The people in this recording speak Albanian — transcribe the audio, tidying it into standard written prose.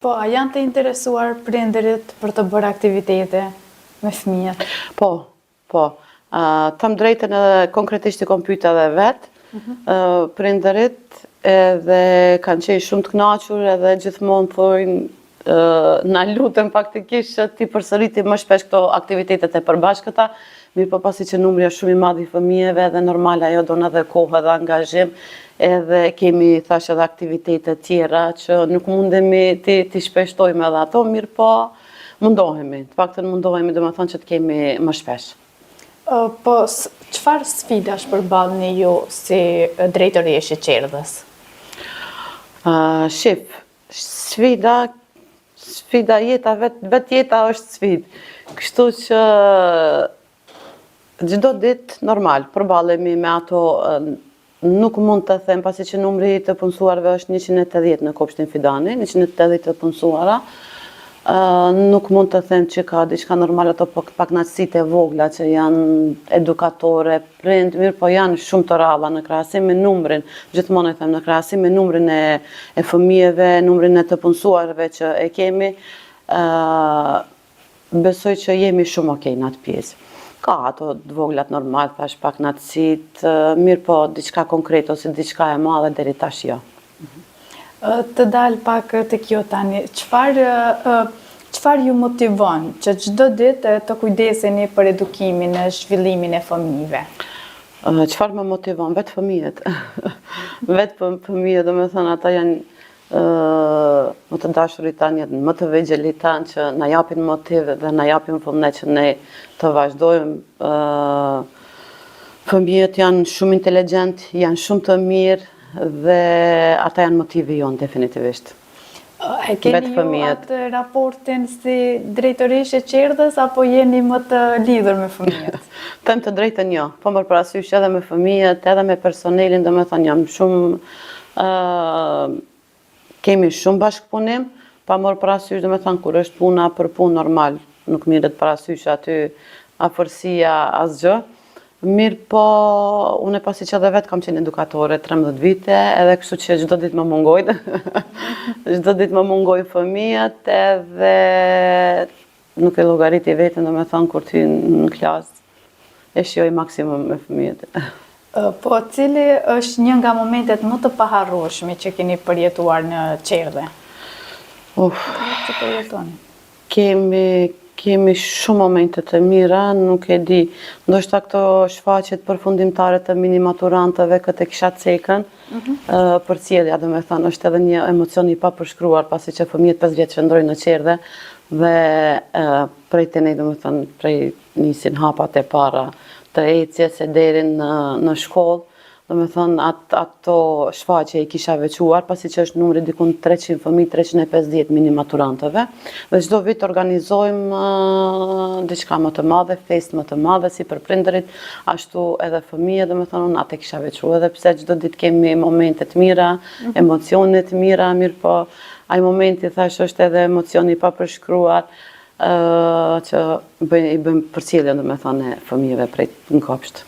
Po, a janë të interesuar prindërit për të bërë aktivitete me fëmijët? Po. Tëm drejtën edhe konkretisht i kom pyeta edhe vetë, prindërit edhe kanë qenë shumë të kënaqur edhe gjithmonë thojnë na lutem faktikisht që ti përsëriti më shpesh këto aktivitetet e përbashkëta, mirë po pasi që numri është shumë i madh i fëmijëve dhe normal ajo don edhe kohë dhe angazhim, edhe kemi thash edhe aktivitete tjera që nuk mundemi ti shpeshtojmë edhe ato, mirë po mundohemi, të paktën mundohemi domethënë që të kemi më shpesh. Po, çfarë sfidash përballni ju si drejtoresh e Qerdhës? Shif, sfida jeta, vetë jeta është sfidë. Kështu që çdo ditë normal, përballemi me ato, nuk mund të them pasi që numri të punësuarve është 180 në kopshtin Fidani, 180 të punësuara. Nuk mund të them që ka diçka normale ato pakënaqësitë e vogla që janë edukatore, prind, mirë po janë shumë të rralla në krahasim me numrin, gjithmonë e them në krahasim me numrin e fëmijëve, numrin e të punësuarve që e kemi, besoj që jemi shumë okay në atë pjesë. Ka ato të voglat normal, thash pakënaqësitë, mirë po diçka konkrete ose diçka e madhe deri tash jo. Të dalë pak të kjo tani, çfarë ju motivon që çdo ditë të kujdeseni për edukimin e zhvillimin e fëmijëve? Çfarë më motivon? Vetë fëmijët. Vetë fëmijët, domethënë ata janë më të dashurit tanë, më të vegjelit tanë që na japin motiv dhe na japin vullnet që ne të vazhdojmë. Fëmijët janë shumë inteligjent, janë shumë të mirë, dhe ata janë motivi jonë definitivisht. E keni ju atë raportin si drejtoresh e Qerdhës apo jeni më të lidhur me fëmijët? Them të drejtën jo, po më parasysh edhe me fëmijët, edhe me personelin, domethënë jam shumë kemi shumë bashkëpunim, pa marrë parasysh domethënë kur është puna për punë normal, nuk mirret parasysh aty afërsia asgjë. Mirë po, unë pasi që edhe vetë kam qenë edukatore 13 vite, edhe kështu që çdo ditë më mungojnë, çdo ditë më mungojnë fëmijët, edhe nuk e llogariti veten, domethënë kur ty në klasë e shijoj maksimum me fëmijët. Po, cili është një nga momentet më të paharrueshme që keni përjetuar në Qerdhe? Që përjetoni? Kemi shumë momente të mira, nuk e di. Ndoshta këto shfaqjet përfundimtare të mini maturantëve këtë kisha cekën, përcjellja domethënë është edhe një emocion i papërshkruar pasi që fëmijët 5 vjeç qëndrojnë në Qerdhe dhe prej të ne domethënë prej nisin hapat e para të ecjes e deri në shkollë. Domethënë ato shfaqje i kisha veçuar pasi që është numri dikun 300 fëmijë, 350 mini maturantëve dhe çdo vit organizojmë diçka më të madhe, festë më të madhe si për prindërit, ashtu edhe fëmijët, domethënë unë atë kisha veçuar edhe pse çdo ditë kemi momente të mira, emocione të mira, mirë po ai momenti thash është edhe emocioni i papërshkruar që i bëjmë përcjelljen domethënë e fëmijëve prej në kopsht.